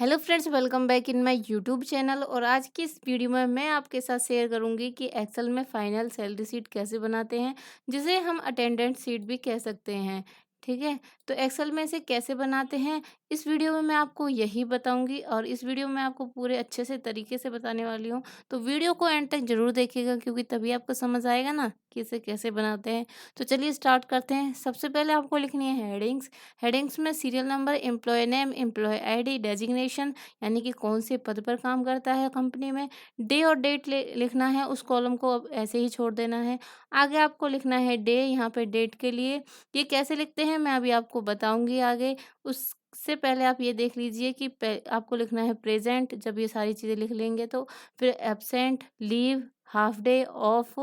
Hello friends, welcome back in my YouTube channel. और आज की इस वीडियो में मैं आपके साथ शेयर करूंगी कि एक्सेल में फाइनल सैलरी शीट कैसे बनाते हैं, जिसे हम अटेंडेंट शीट भी कह सकते हैं। ठीक है, तो एक्सेल में इसे कैसे बनाते हैं, इस वीडियो में मैं आपको यही बताऊंगी और इस वीडियो में आपको पूरे अच्छे से तरीके से बताने वाली हूँ। तो वीडियो को एंड तक जरूर देखिएगा, क्योंकि तभी आपको समझ आएगा ना कि इसे कैसे बनाते हैं। तो चलिए स्टार्ट करते हैं। सबसे पहले आपको लिखनी है हेडिंग्स। हेडिंग्स में serial number, employee name, employee ID, designation यानी कि कौन से पद पर काम करता है कंपनी में, डे और डेट लिखना है। उस कॉलम को अब ऐसे ही छोड़ देना है। आगे आपको लिखना है डे, यहाँ पे डेट के लिए ये कैसे लिखते हैं मैं अभी आपको बताऊंगी आगे। उससे पहले आप ये देख लीजिए कि आपको लिखना है प्रेजेंट। जब ये सारी चीज़ें लिख लेंगे तो फिर absent, leave, half day, of,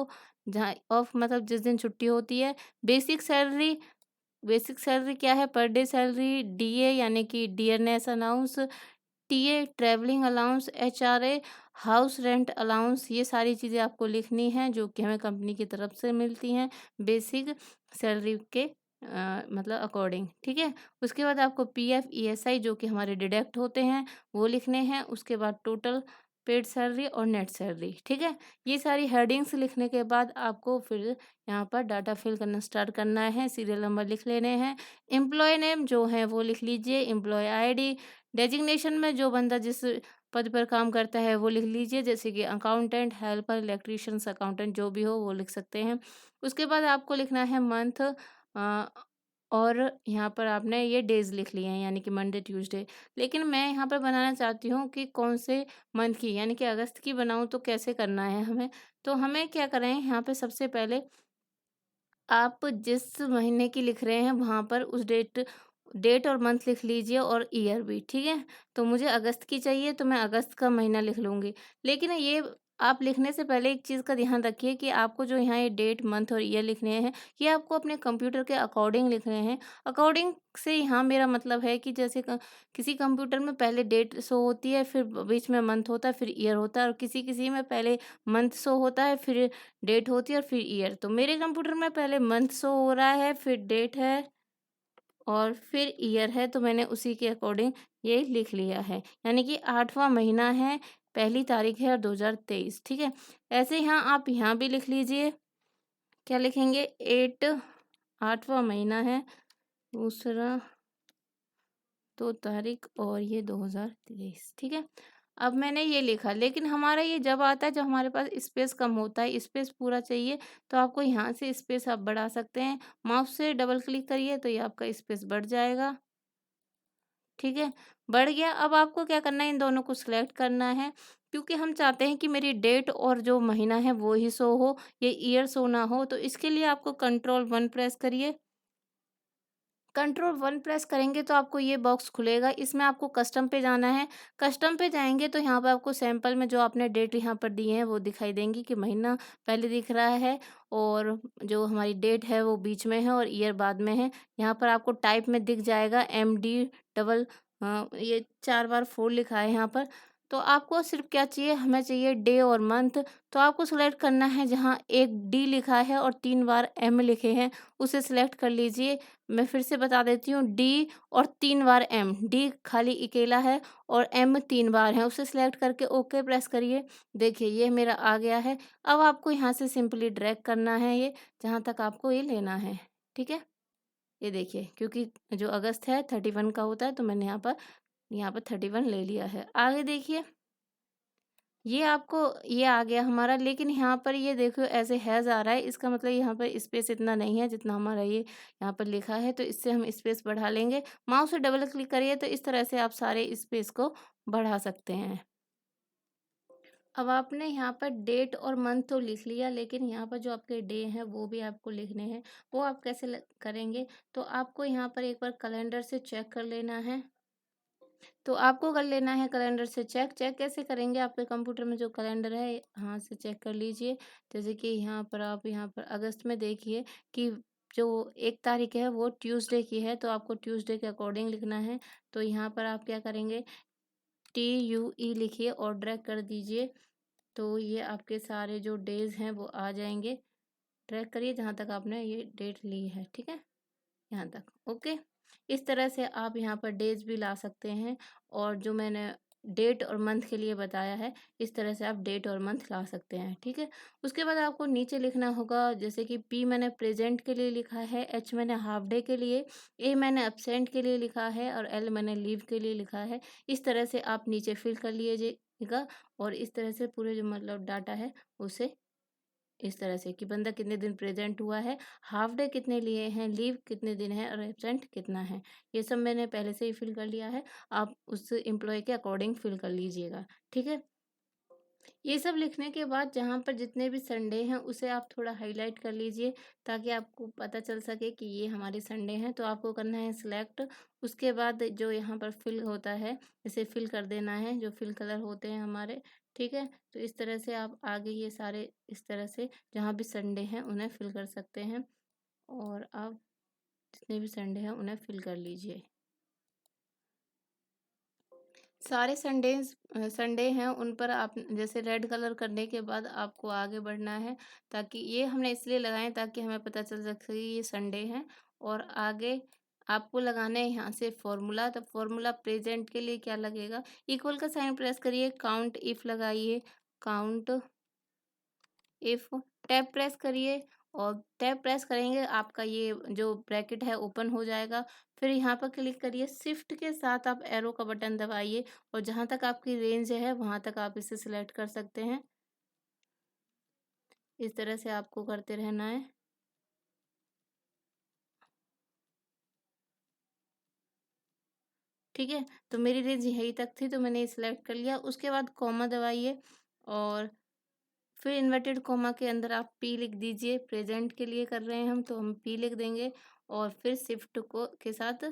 जहाँ ऑफ मतलब जिस दिन छुट्टी होती है। बेसिक सैलरी, बेसिक सैलरी क्या है, पर डे सैलरी। डीए यानी कि dearness allowance. TA travelling allowance. HRA house rent allowance. ये सारी चीज़ें आपको लिखनी हैं जो कि हमें कंपनी की तरफ से मिलती हैं बेसिक सैलरी के मतलब अकॉर्डिंग। ठीक है, उसके बाद आपको पीएफ ईएसआई जो कि हमारे डिडक्ट होते हैं वो लिखने हैं। उसके बाद टोटल पेड सैलरी और नेट सैलरी। ठीक है, ये सारी हेडिंग्स लिखने के बाद आपको फिर यहाँ पर डाटा फिल करना स्टार्ट करना है। सीरियल नंबर लिख लेने हैं। एम्प्लॉय नेम जो है वो लिख लीजिए। एम्प्लॉय आईडी, डेजिग्नेशन में जो बंदा जिस पद पर काम करता है वो लिख लीजिए, जैसे कि अकाउंटेंट, हेल्पर, इलेक्ट्रीशियंस, अकाउंटेंट जो भी हो वो लिख सकते हैं। उसके बाद आपको लिखना है मंथ, और यहाँ पर आपने ये डेज लिख लिए हैं यानी कि मंडे ट्यूसडे। लेकिन मैं यहाँ पर बनाना चाहती हूँ कि कौन से मंथ की, यानी कि अगस्त की बनाऊँ तो कैसे करना है हमें। तो हमें क्या करें, यहाँ पे सबसे पहले आप जिस महीने की लिख रहे हैं वहाँ पर उस डेट डेट और मंथ लिख लीजिए और ईयर भी। ठीक है, तो मुझे अगस्त की चाहिए तो मैं अगस्त का महीना लिख लूँगी। लेकिन ये आप लिखने से पहले एक चीज़ का ध्यान रखिए कि आपको जो यहाँ ये डेट, मंथ और ईयर लिखने हैं, ये आपको अपने कंप्यूटर के अकॉर्डिंग लिखने हैं। अकॉर्डिंग से यहाँ मेरा मतलब है कि जैसे किसी कंप्यूटर में पहले डेट शो होती है, फिर बीच में मंथ होता है, फिर ईयर होता है, और किसी किसी में पहले मंथ शो होता है, फिर डेट होती है और फिर ईयर। तो मेरे कंप्यूटर में पहले मंथ शो हो रहा है, फिर डेट है और फिर ईयर है, तो मैंने उसी के अकॉर्डिंग ये लिख लिया है। यानी कि 8वां महीना है, पहली तारीख है और 2023। ठीक है, ऐसे यहाँ आप यहाँ भी लिख लीजिए। क्या लिखेंगे, 8वां महीना है, दूसरा 2 तारीख और ये 2023। ठीक है, अब मैंने ये लिखा। लेकिन हमारा ये जब आता है जब हमारे पास स्पेस कम होता है, स्पेस पूरा चाहिए, तो आपको यहाँ से स्पेस आप बढ़ा सकते हैं। माउस से डबल क्लिक करिए तो ये आपका स्पेस बढ़ जाएगा। ठीक है, बढ़ गया। अब आपको क्या करना है, इन दोनों को सिलेक्ट करना है, क्योंकि हम चाहते हैं कि मेरी डेट और जो महीना है वो ही शो हो, ये ईयर शो ना हो। तो इसके लिए आपको कंट्रोल 1 प्रेस करिए। कंट्रोल 1 प्रेस करेंगे तो आपको ये बॉक्स खुलेगा। इसमें आपको कस्टम पे जाना है। कस्टम पे जाएंगे तो यहाँ पर आपको सैंपल में जो आपने डेट यहाँ पर दी है वो दिखाई देंगी कि महीना पहले दिख रहा है और जो हमारी डेट है वो बीच में है और ईयर बाद में है। यहाँ पर आपको टाइप में दिख जाएगा MD डबल, ये 4 बार 4 लिखा है यहाँ पर। तो आपको सिर्फ क्या चाहिए, हमें चाहिए डे और मंथ। तो आपको सिलेक्ट करना है जहाँ एक D लिखा है और 3 बार M लिखे हैं, उसे सिलेक्ट कर लीजिए। मैं फिर से बता देती हूँ, डी और 3 बार एम। डी खाली अकेला है और एम 3 बार है, उसे सिलेक्ट करके ओके प्रेस करिए। देखिए ये मेरा आ गया है। अब आपको यहाँ से सिंपली ड्रैग करना है ये जहाँ तक आपको ये लेना है। ठीक है, ये देखिए, क्योंकि जो अगस्त है 31 का होता है, तो मैंने यहाँ पर 31 ले लिया है। आगे देखिए, ये आपको ये आ गया हमारा। लेकिन यहाँ पर ये देखो ऐसे हैज़ आ रहा है, इसका मतलब यहाँ पर स्पेस इतना नहीं है जितना हमारा ये यहाँ पर लिखा है, तो इससे हम स्पेस बढ़ा लेंगे। माउस से डबल क्लिक करिए तो इस तरह से आप सारे स्पेस को बढ़ा सकते हैं। अब आपने यहाँ पर डेट और मंथ तो लिख लिया, लेकिन यहाँ पर जो आपके डे हैं वो भी आपको लिखने हैं। वो आप कैसे करेंगे, तो आपको यहाँ पर एक बार कैलेंडर से चेक कर लेना है। तो आपको कर लेना है कैलेंडर से चेक। चेक कैसे करेंगे, आपके कंप्यूटर में जो कैलेंडर है यहाँ से चेक कर लीजिए। जैसे कि यहाँ पर आप यहाँ पर अगस्त में देखिए कि जो 1 तारीख है वो ट्यूसडे की है, तो आपको ट्यूसडे के अकॉर्डिंग लिखना है। तो यहाँ पर आप क्या करेंगे, TUE लिखिए और ड्रैग कर दीजिए। तो ये आपके सारे जो डेज हैं वो आ जाएंगे। ड्रैग करिए जहाँ तक आपने ये डेट ली है। ठीक है, यहाँ तक ओके। इस तरह से आप यहाँ पर डेज़ भी ला सकते हैं और जो मैंने डेट और मंथ के लिए बताया है, इस तरह से आप डेट और मंथ ला सकते हैं, ठीक है? उसके बाद आपको नीचे लिखना होगा, जैसे कि पी मैंने प्रेज़ेंट के लिए लिखा है, एच मैंने हाफ डे के लिए, ए मैंने एब्सेंट के लिए लिखा है और एल मैंने लीव के लिए लिखा है। इस तरह से आप नीचे फिल कर लीजिएगा और इस तरह से पूरे जो मतलब डाटा है उसे इस तरह से कि बंदा कितने दिन प्रेजेंट हुआ है, हाफ डे कितने लिए हैं, लीव कितने दिन है और एब्सेंट कितना है। ये सब मैंने पहले से ही फिल कर लिया है। आप उस एम्प्लॉय के अकॉर्डिंग फिल कर लीजिएगा, ठीक है? ये सब लिखने के बाद जहाँ पर जितने भी संडे हैं उसे आप थोड़ा हाईलाइट कर लीजिए, ताकि आपको पता चल सके कि ये हमारे संडे हैं। तो आपको करना है सिलेक्ट, उसके बाद जो यहाँ पर फिल होता है इसे फिल कर देना है, जो फिल कलर होते हैं हमारे, ठीक है? तो इस तरह से आप आगे ये सारे इस तरह से जहाँ भी संडे हैं उन्हें फिल कर सकते हैं और आप जितने भी संडे हैं उन्हें फिल कर लीजिए। सारे संडे हैं उन पर आप जैसे रेड कलर करने के बाद आपको आगे बढ़ना है, ताकि ये हमने इसलिए लगाए ताकि हमें पता चल सके कि ये संडे हैं। और आगे आपको लगाना है यहाँ से फॉर्मूला, तो फॉर्मूला प्रेजेंट के लिए क्या लगेगा, इक्वल का साइन प्रेस करिए, काउंट इफ लगाइए, काउंट इफ, टैब प्रेस करिए और टैब प्रेस करेंगे आपका ये जो ब्रैकेट है ओपन हो जाएगा। फिर यहाँ पर क्लिक करिए, शिफ्ट के साथ आप एरो का बटन दबाइए और जहाँ तक आपकी रेंज है वहाँ तक आप इसे सिलेक्ट कर सकते हैं। इस तरह से आपको करते रहना है। ठीक है, तो मेरी रेंज यहीं तक थी तो मैंने सिलेक्ट कर लिया। उसके बाद कॉमा दबाइए और फिर इन्वर्टेड कॉमा के अंदर आप पी लिख दीजिए। प्रेजेंट के लिए कर रहे हैं हम तो हम पी लिख देंगे और फिर शिफ्ट को के साथ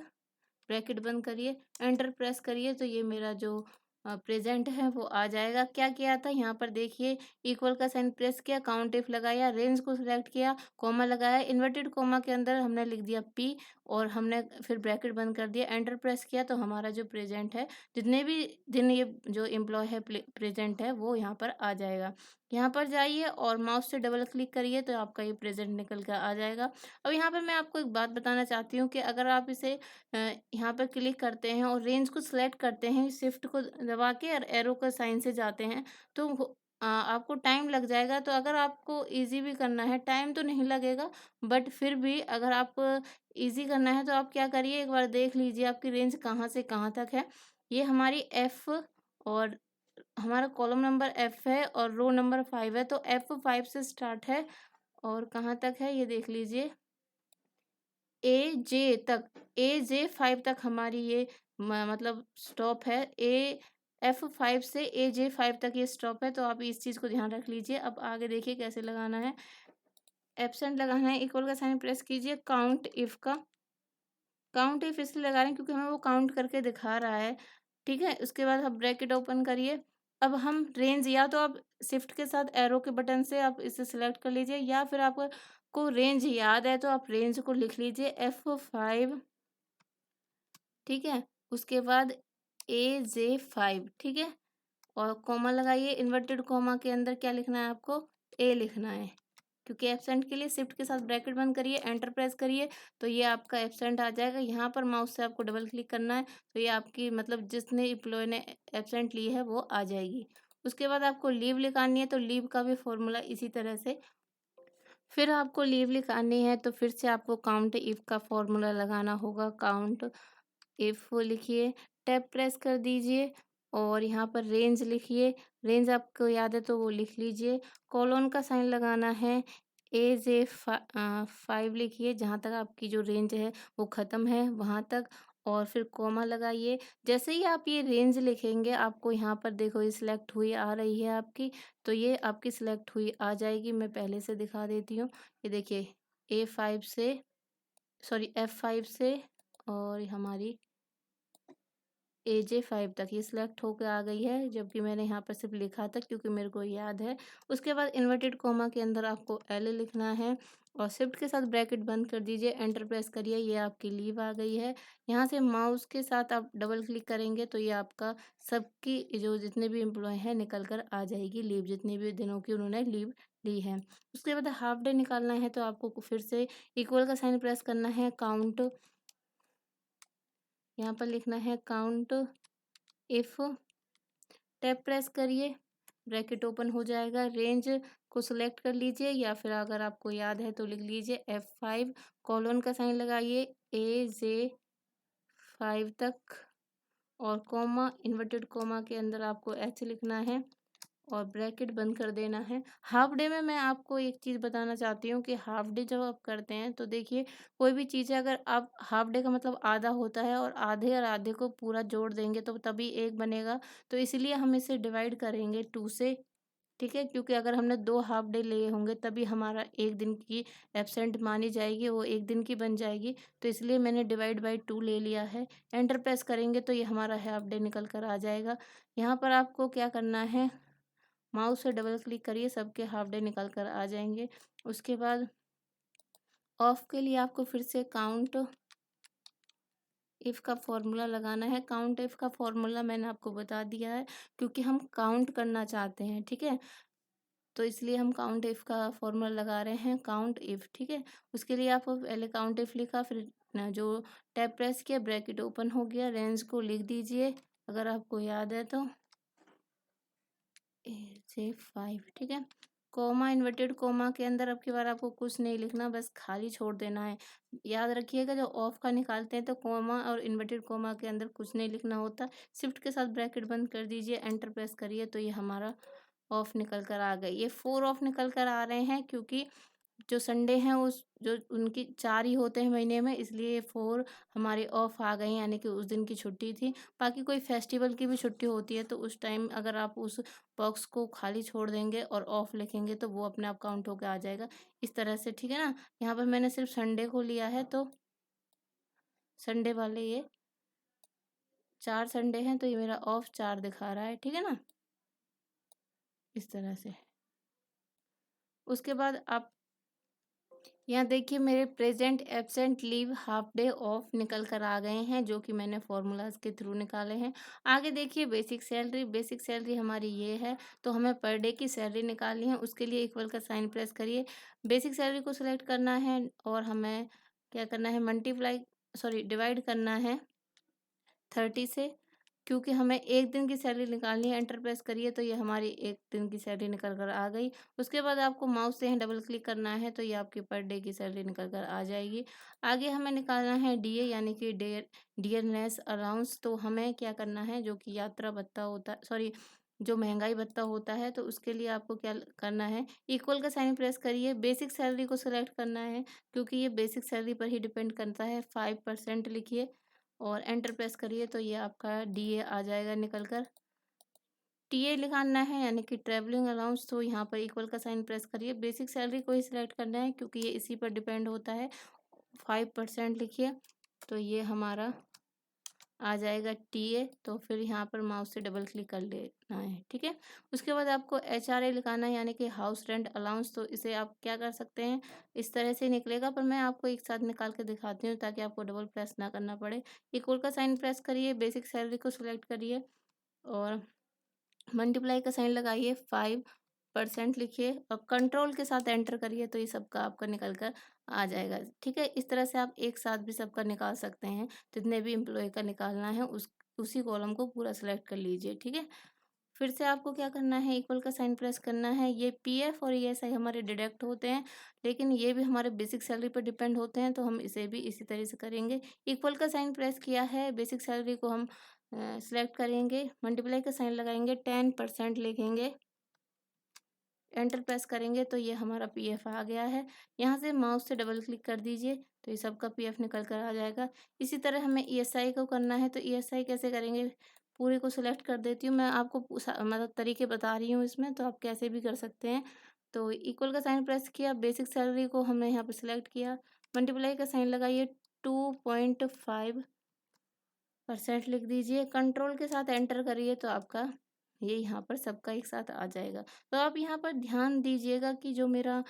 ब्रैकेट बंद करिए, एंटर प्रेस करिए तो ये मेरा जो प्रेजेंट है वो आ जाएगा। क्या किया था यहाँ पर देखिए, इक्वल का साइन प्रेस किया, काउंट इफ लगाया, रेंज को सिलेक्ट किया, कॉमा लगाया, इन्वर्टेड कॉमा के अंदर हमने लिख दिया पी और हमने फिर ब्रैकेट बंद कर दिया, एंटर प्रेस किया तो हमारा जो प्रेजेंट है, जितने भी दिन ये जो एम्प्लॉय है प्रेजेंट है वो यहाँ पर आ जाएगा। यहाँ पर जाइए और माउस से डबल क्लिक करिए तो आपका ये प्रेजेंट निकल कर आ जाएगा। अब यहाँ पर मैं आपको एक बात बताना चाहती हूँ कि अगर आप इसे यहाँ पर क्लिक करते हैं और रेंज को सिलेक्ट करते हैं, शिफ्ट को दबा के और एरो का साइन से जाते हैं तो आपको टाइम लग जाएगा। तो अगर आपको इजी भी करना है, टाइम तो नहीं लगेगा, बट फिर भी अगर आप इजी करना है तो आप क्या करिए, एक बार देख लीजिए आपकी रेंज कहाँ से कहाँ तक है। ये हमारी एफ और हमारा कॉलम नंबर एफ है और रो नंबर 5 है, तो F5 से स्टार्ट है और कहाँ तक है ये देख लीजिए, AJ तक, AJ5 तक हमारी ये मतलब स्टॉप है। F5 से AJ5 तक ये स्टॉप है, तो आप इस चीज़ को ध्यान रख लीजिए। अब आगे देखिए कैसे लगाना है। एब्सेंट लगाना है, इक्वल का साइन प्रेस कीजिए, काउंट इफ का, काउंट इफ इसलिए लगा रहे हैं क्योंकि हमें वो काउंट करके दिखा रहा है, ठीक है? उसके बाद आप ब्रैकेट ओपन करिए। अब हम रेंज या तो आप शिफ्ट के साथ एरो के बटन से आप इसे सिलेक्ट कर लीजिए या फिर आपको रेंज याद है तो आप रेंज को लिख लीजिए F5, ठीक है? उसके बाद AJ5, ठीक है? और कॉमा लगाइए, इन्वर्टेड कॉमा के अंदर क्या लिखना है आपको, ए लिखना है, क्योंकि एब्सेंट के लिए शिफ्ट के साथ ब्रैकेट बंद करिए, एंटर प्रेस करिए तो ये आपका एब्सेंट आ जाएगा। यहाँ पर माउस से आपको डबल क्लिक करना है तो ये आपकी मतलब जिसने एम्प्लॉय ने एब्सेंट ली है वो आ जाएगी। उसके बाद आपको लीव लिखानी है तो लीव का भी फॉर्मूला इसी तरह से, फिर आपको लीव लिखानी है तो फिर से आपको काउंट इफ का फॉर्मूला लगाना होगा। काउंट इफ लिखिए, टैब प्रेस कर दीजिए और यहाँ पर रेंज लिखिए, रेंज आपको याद है तो वो लिख लीजिए। कोलोन का साइन लगाना है, AJ5 लिखिए, जहाँ तक आपकी जो रेंज है वो ख़त्म है वहाँ तक और फिर कॉमा लगाइए। जैसे ही आप ये रेंज लिखेंगे आपको यहाँ पर देखो ये सिलेक्ट हुई आ रही है आपकी, तो ये आपकी सिलेक्ट हुई आ जाएगी। मैं पहले से दिखा देती हूँ, ये देखिए A5 से सॉरी F5 से और हमारी AJ5 तक ये सिलेक्ट होकर आ गई है, जबकि मैंने यहाँ पर सिर्फ लिखा था क्योंकि मेरे को याद है। उसके बाद इन्वर्टेड कॉमा के अंदर आपको L लिखना है और शिफ्ट के साथ ब्रैकेट बंद कर दीजिए, एंटर प्रेस करिए, ये आपकी लीव आ गई है। यहाँ से माउस के साथ आप डबल क्लिक करेंगे तो ये आपका सबकी जो जितने भी एम्प्लॉय हैं निकल कर आ जाएगी लीव, जितने भी दिनों की उन्होंने लीव ली है। उसके बाद हाफ डे निकालना है तो आपको फिर से इक्वल का साइन प्रेस करना है, काउंट यहाँ पर लिखना है काउंट इफ़, टैब प्रेस करिए, ब्रैकेट ओपन हो जाएगा। रेंज को सिलेक्ट कर लीजिए या फिर अगर आपको याद है तो लिख लीजिए F5, कॉलन का साइन लगाइए AJ5 तक और कॉमा, इन्वर्टेड कॉमा के अंदर आपको H लिखना है और ब्रैकेट बंद कर देना है। हाफ डे में मैं आपको एक चीज़ बताना चाहती हूँ कि हाफ डे जब आप करते हैं तो देखिए, कोई भी चीज़ है, अगर आप हाफ डे का मतलब आधा होता है और आधे और आधे को पूरा जोड़ देंगे तो तभी एक बनेगा। तो इसीलिए हम इसे डिवाइड करेंगे 2 से, ठीक है? क्योंकि अगर हमने 2 हाफ डे लिए होंगे तभी हमारा 1 दिन की एब्सेंट मानी जाएगी, वो 1 दिन की बन जाएगी। तो इसलिए मैंने डिवाइड बाय 2 ले लिया है। एंटर प्रेस करेंगे तो ये हमारा हाफ डे निकल कर आ जाएगा। यहाँ पर आपको क्या करना है, माउस से डबल क्लिक करिए, सबके हाफ डे निकल कर आ जाएंगे। उसके बाद ऑफ के लिए आपको फिर से काउंट इफ़ का फॉर्मूला लगाना है। काउंट इफ़ का फॉर्मूला मैंने आपको बता दिया है, क्योंकि हम काउंट करना चाहते हैं, ठीक है? तो इसलिए हम काउंट इफ़ का फॉर्मूला लगा रहे हैं, काउंट इफ़, ठीक है? उसके लिए आपको पहले काउंट इफ़ लिखा, फिर जो टैब प्रेस किया, ब्रैकेट ओपन हो गया, रेंज को लिख दीजिए अगर आपको याद है तो AJ5, ठीक है? कॉमा, इन्वर्टेड कॉमा के अंदर अब की बार आपको कुछ नहीं लिखना, बस खाली छोड़ देना है। याद रखिएगा, जब ऑफ का निकालते हैं तो कॉमा और इन्वर्टेड कॉमा के अंदर कुछ नहीं लिखना होता। शिफ्ट के साथ ब्रैकेट बंद कर दीजिए, एंटर प्रेस करिए तो ये हमारा ऑफ निकल कर आ गई। ये 4 ऑफ निकल कर आ रहे हैं क्योंकि जो संडे हैं उस जो उनकी 4 ही होते हैं महीने में, इसलिए 4 हमारे ऑफ आ गए हैं, यानी कि उस दिन की छुट्टी थी। बाकी कोई फेस्टिवल की भी छुट्टी होती है तो उस टाइम अगर आप उस बॉक्स को खाली छोड़ देंगे और ऑफ लिखेंगे तो वो अपने आप काउंट होकर आ जाएगा, इस तरह से, ठीक है ना? यहाँ पर मैंने सिर्फ संडे को लिया है तो संडे वाले ये 4 संडे हैं तो ये मेरा ऑफ 4 दिखा रहा है, ठीक है ना? इस तरह से। उसके बाद आप यहाँ देखिए, मेरे present absent leave half day of निकल कर आ गए हैं, जो कि मैंने फॉर्मूलाज के थ्रू निकाले हैं। आगे देखिए, बेसिक सैलरी हमारी ये है, तो हमें पर डे की सैलरी निकालनी है। उसके लिए इक्वल का साइन प्रेस करिए, बेसिक सैलरी को सिलेक्ट करना है और हमें क्या करना है, डिवाइड करना है 30 से, क्योंकि हमें 1 दिन की सैलरी निकालनी है। एंटर प्रेस करिए तो ये हमारी 1 दिन की सैलरी निकल कर आ गई। उसके बाद आपको माउस से डबल क्लिक करना है तो ये आपकी पर डे की सैलरी निकल कर आ जाएगी। आगे हमें निकालना है डीए, यानी कि डियरनेस अलाउंस। तो हमें क्या करना है, जो कि यात्रा भत्ता होता है, सॉरी, जो महंगाई भत्ता होता है, तो उसके लिए आपको क्या करना है, इक्वल का साइन प्रेस करिए, बेसिक सैलरी को सिलेक्ट करना है क्योंकि ये बेसिक सैलरी पर ही डिपेंड करता है। 5% लिखिए और एंटर प्रेस करिए तो ये आपका डीए आ जाएगा निकल कर। टीए निकालना है, यानी कि ट्रैवलिंग अलाउंस, तो यहाँ पर इक्वल का साइन प्रेस करिए, बेसिक सैलरी को ही सिलेक्ट करना है क्योंकि ये इसी पर डिपेंड होता है। 5% लिखिए तो ये हमारा आ जाएगा टीए। तो फिर यहाँ पर माउस से डबल क्लिक कर लेना है, ठीक है? उसके बाद आपको एचआरए लिखाना है, यानी कि हाउस रेंट अलाउंस। तो इसे आप क्या कर सकते हैं, इस तरह से निकलेगा, पर मैं आपको एक साथ निकाल के दिखाती हूँ ताकि आपको डबल प्रेस ना करना पड़े। इक्वल का साइन प्रेस करिए, बेसिक सैलरी को सिलेक्ट करिए और मल्टीप्लाई का साइन लगाइए, 5% लिखिए और कंट्रोल के साथ एंटर करिए तो ये सबका आपका निकल कर आ जाएगा, ठीक है? इस तरह से आप एक साथ भी सबका निकाल सकते हैं। जितने भी एम्प्लॉय का निकालना है उसी कॉलम को पूरा सेलेक्ट कर लीजिए, ठीक है? फिर से आपको क्या करना है, इक्वल का साइन प्रेस करना है। ये पीएफ और ईएसआई हमारे डिडक्ट होते हैं, लेकिन ये भी हमारे बेसिक सैलरी पर डिपेंड होते हैं, तो हम इसे भी इसी तरह से करेंगे। इक्वल का साइन प्रेस किया है, बेसिक सैलरी को हम सेलेक्ट करेंगे, मल्टीप्लाई का साइन लगाएंगे, 10% लिखेंगे, एंटर प्रेस करेंगे तो ये हमारा पीएफ आ गया है। यहाँ से माउस से डबल क्लिक कर दीजिए तो ये सबका पीएफ निकल कर आ जाएगा। इसी तरह हमें ईएसआई को करना है, तो ईएसआई कैसे करेंगे, पूरे को सिलेक्ट कर देती हूँ मैं, आपको मतलब तरीके बता रही हूँ इसमें, तो आप कैसे भी कर सकते हैं। तो इक्वल का साइन प्रेस किया, बेसिक सैलरी को हमने यहाँ पर सिलेक्ट किया, मल्टीप्लाई का साइन लगाइए, 2.5% लिख दीजिए, कंट्रोल के साथ एंटर करिए तो आपका ये यहाँ पर सबका एक साथ आ जाएगा। तो आप यहाँ पर ध्यान दीजिएगा कि जो मेरा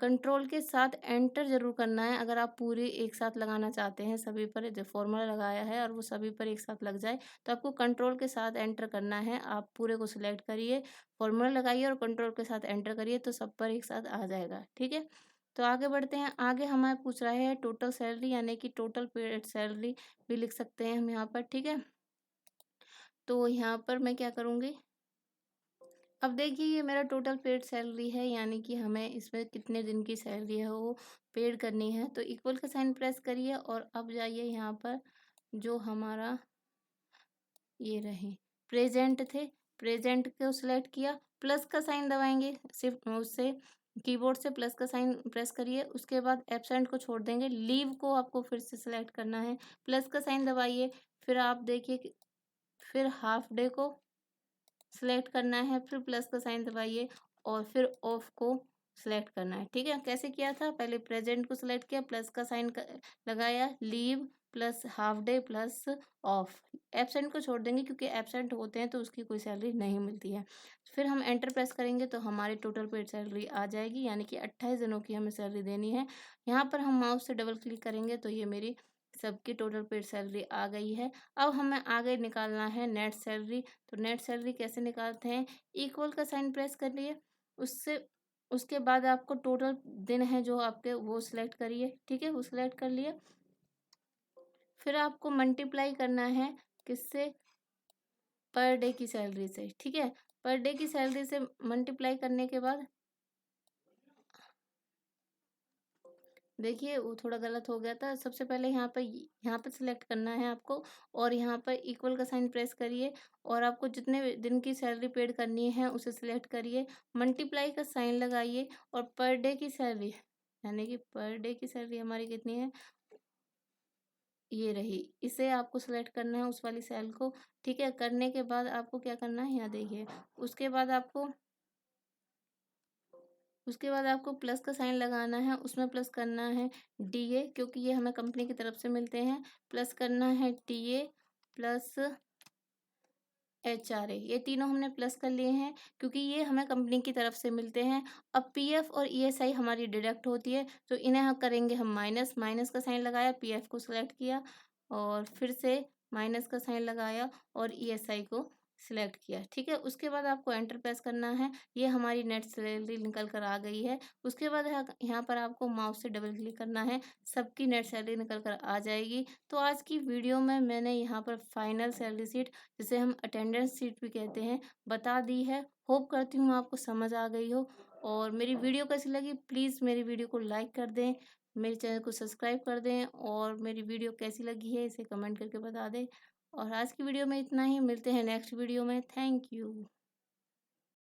कंट्रोल के साथ एंटर ज़रूर करना है। अगर आप पूरे एक साथ लगाना चाहते हैं, सभी पर जो फॉर्मूला लगाया है और वो सभी पर एक साथ लग जाए, तो आपको कंट्रोल के साथ एंटर करना है। आप पूरे को सिलेक्ट करिए, फॉर्मूला लगाइए और कंट्रोल के साथ एंटर करिए तो सब पर एक साथ आ जाएगा, ठीक है? तो आगे बढ़ते हैं। आगे हमें पूछ रहा है टोटल सैलरी, यानी कि टोटल पेड सैलरी भी लिख सकते हैं हम यहाँ पर, ठीक है। तो यहाँ पर मैं क्या करूँगी, अब देखिए ये मेरा टोटल पेड सैलरी है, यानी कि हमें इसमें कितने दिन की सैलरी है वो पेड करनी है। तो इक्वल का साइन प्रेस करिए और अब जाइए यहाँ पर, जो हमारा ये रहे प्रेजेंट थे, प्रेजेंट को सिलेक्ट किया, प्लस का साइन दबाएंगे, सिर्फ उससे कीबोर्ड से प्लस का साइन प्रेस करिए। उसके बाद एब्सेंट को छोड़ देंगे, लीव को आपको फिर से सिलेक्ट करना है, प्लस का साइन दबाइए। फिर आप देखिए कि फिर हाफ डे को सिलेक्ट करना है, फिर प्लस का साइन दबाइए और फिर ऑफ को सिलेक्ट करना है, ठीक है। कैसे किया था, पहले प्रेजेंट को सिलेक्ट किया, प्लस का साइन लगाया, leave plus half debt plus of, absent को छोड़ देंगे क्योंकि एब्सेंट होते हैं तो उसकी कोई सैलरी नहीं मिलती है। फिर हम एंटर प्रेस करेंगे तो हमारी टोटल पेड सैलरी आ जाएगी, यानी कि 28 दिनों की हमें सैलरी देनी है। यहाँ पर हम माउस से डबल क्लिक करेंगे तो ये मेरी सबकी टोटल पेड सैलरी आ गई है। अब हमें आगे निकालना है नेट सैलरी। तो नेट सैलरी कैसे निकालते हैं, इक्वल का साइन प्रेस कर लिए, उससे उसके बाद आपको टोटल दिन है जो आपके वो सिलेक्ट करिए, ठीक है, वो सिलेक्ट कर लिए। फिर आपको मल्टीप्लाई करना है किससे, पर डे की सैलरी से, ठीक है। पर डे की सैलरी से मल्टीप्लाई करने के बाद देखिए वो थोड़ा गलत हो गया था। सबसे पहले यहाँ पे सिलेक्ट करना है आपको और यहाँ पर इक्वल का साइन प्रेस करिए और आपको जितने दिन की सैलरी पेड करनी है उसे सिलेक्ट करिए, मल्टीप्लाई का साइन लगाइए और पर डे की सैलरी, यानी कि पर डे की सैलरी हमारी कितनी है, ये रही, इसे आपको सिलेक्ट करना है उस वाली सेल को, ठीक है। करने के बाद आपको क्या करना है, यहाँ देखिए, उसके बाद आपको प्लस का साइन लगाना है, उसमें प्लस करना है डीए, क्योंकि ये हमें कंपनी की तरफ से मिलते हैं, प्लस करना है टीए प्लस एचआरए, ये तीनों हमने प्लस कर लिए हैं क्योंकि ये हमें कंपनी की तरफ से मिलते हैं। अब पीएफ और ईएसआई हमारी डिडक्ट होती है तो इन्हें हम करेंगे हम माइनस, माइनस का साइन लगाया, पीएफ को सिलेक्ट किया और फिर से माइनस का साइन लगाया और ईएसआई को सिलेक्ट किया, ठीक है। उसके बाद आपको एंटर प्रेस करना है, ये हमारी नेट सैलरी निकल कर आ गई है। उसके बाद यहाँ पर आपको माउस से डबल क्लिक करना है, सबकी नेट सैलरी निकल कर आ जाएगी। तो आज की वीडियो में मैंने यहाँ पर फाइनल सैलरी शीट, जिसे हम अटेंडेंस शीट भी कहते हैं, बता दी है। होप करती हूँ आपको समझ आ गई हो और मेरी वीडियो कैसी लगी प्लीज़ मेरी वीडियो को लाइक कर दें, मेरे चैनल को सब्सक्राइब कर दें और मेरी वीडियो कैसी लगी है इसे कमेंट करके बता दें। और आज की वीडियो में इतना ही, मिलते हैं नेक्स्ट वीडियो में। Thank you.